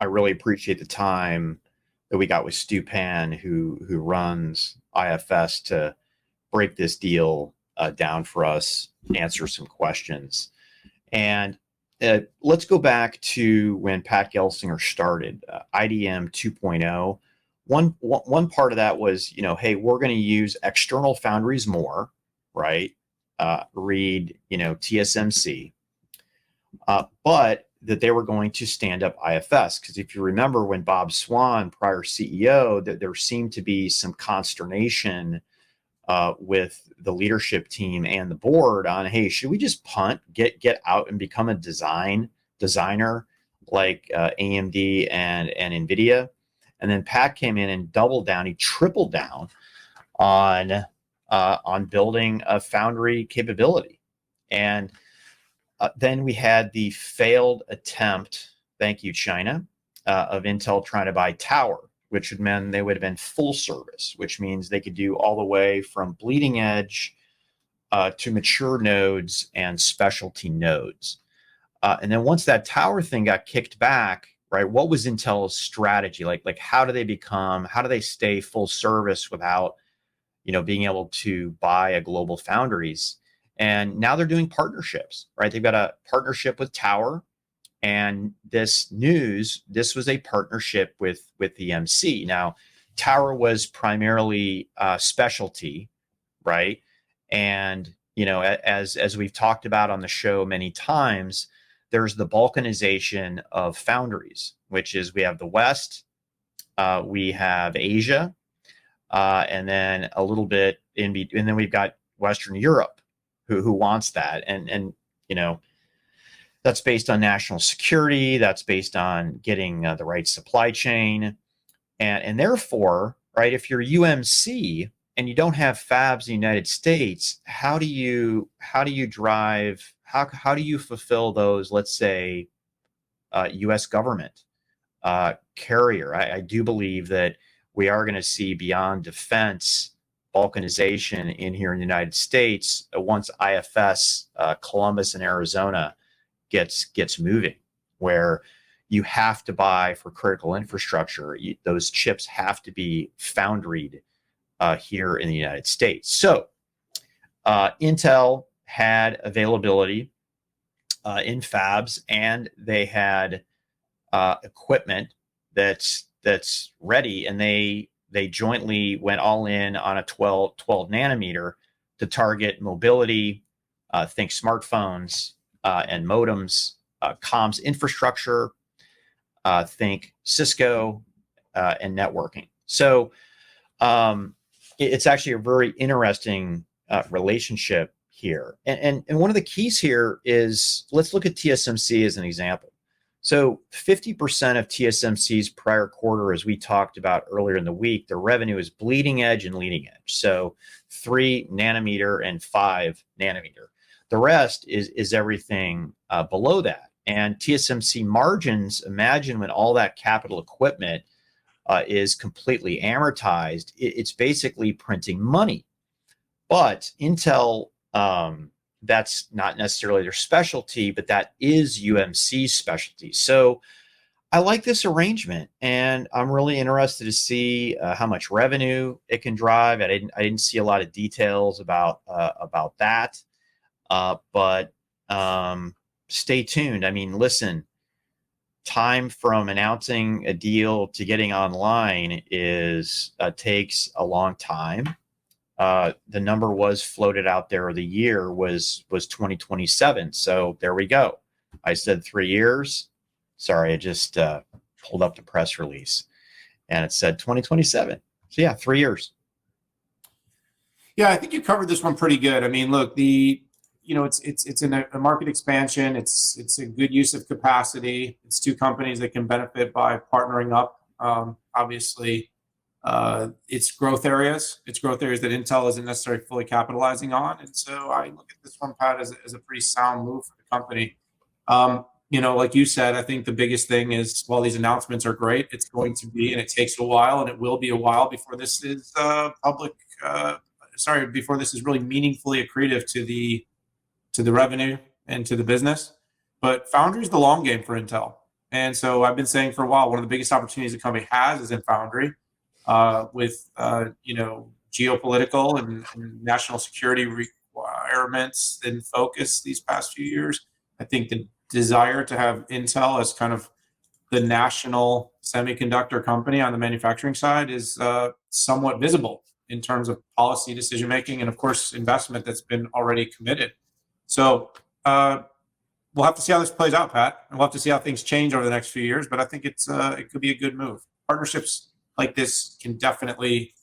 really appreciate the time that we got with Stu Pan, who runs IFS, to break this deal down for us, answer some questions. And let's go back to when Pat Gelsinger started IDM 2.0. One part of that was, hey, we're going to use external foundries more, right? Read, TSMC, but that they were going to stand up IFS. Because if you remember when Bob Swan, prior CEO, that there seemed to be some consternation with the leadership team and the board on, hey, should we just punt, get out and become a designer like AMD and NVIDIA? And then Pat came in and doubled down. He tripled down on building a foundry capability. And then we had the failed attempt, thank you, China, of Intel trying to buy Tower, which would mean they would have been full service, which means they could do all the way from bleeding edge to mature nodes and specialty nodes. And then once that Tower thing got kicked back, right, what was Intel's strategy? Like how do they stay full service without, being able to buy a global foundries? And now they're doing partnerships, right? They've got a partnership with Tower. And this was a partnership with EMC. Now, Tower was primarily specialty, right? And, as we've talked about on the show many times, there's the balkanization of foundries, which is we have the West, we have Asia, and then a little bit and then we've got Western Europe, who wants that, and that's based on national security. That's based on getting the right supply chain, and therefore, right, if you're UMC and you don't have fabs in the United States, how do you fulfill those? Let's say U.S. government carrier. I do believe that we are going to see beyond defense balkanization in here in the United States once IFS, Columbus and Arizona gets moving, where you have to buy for critical infrastructure. Those chips have to be foundried here in the United States. So Intel had availability in fabs, and they had equipment that's ready, and they jointly went all in on a 12 nanometer to target mobility, think smartphones, and modems, comms infrastructure, think Cisco, and networking. So it's actually a very interesting relationship here. And one of the keys here is, let's look at TSMC as an example. So 50% of TSMC's prior quarter, as we talked about earlier in the week, the revenue is bleeding edge and leading edge. So 3 nanometer and 5 nanometer. The rest is everything below that. And TSMC margins, imagine when all that capital equipment is completely amortized, it's basically printing money. But Intel, that's not necessarily their specialty, but that is UMC's specialty. So I like this arrangement, and I'm really interested to see how much revenue it can drive. I didn't see a lot of details about that. But stay tuned. I mean, listen, time from announcing a deal to getting online takes a long time. The number was floated out there. The year was 2027. So there we go. I said 3 years. Sorry, I just pulled up the press release, and it said 2027. So yeah, 3 years. Yeah, I think you covered this one pretty good. I mean, look, it's in a market expansion. It's a good use of capacity. It's two companies that can benefit by partnering up. Obviously, it's growth areas. It's growth areas that Intel isn't necessarily fully capitalizing on. And so I look at this one, Pat, as a pretty sound move for the company. Like you said, I think the biggest thing is, while these announcements are great, it's going to be, and it takes a while, and it will be a while before this is before this is really meaningfully accretive to the revenue and to the business. But foundry is the long game for Intel. And so I've been saying for a while, one of the biggest opportunities the company has is in foundry, with geopolitical and national security requirements in focus these past few years. I think the desire to have Intel as kind of the national semiconductor company on the manufacturing side is somewhat visible in terms of policy decision making and, of course, investment that's been already committed. So we'll have to see how this plays out, Pat. And we'll have to see how things change over the next few years. But I think it could be a good move. Partnerships like this can definitely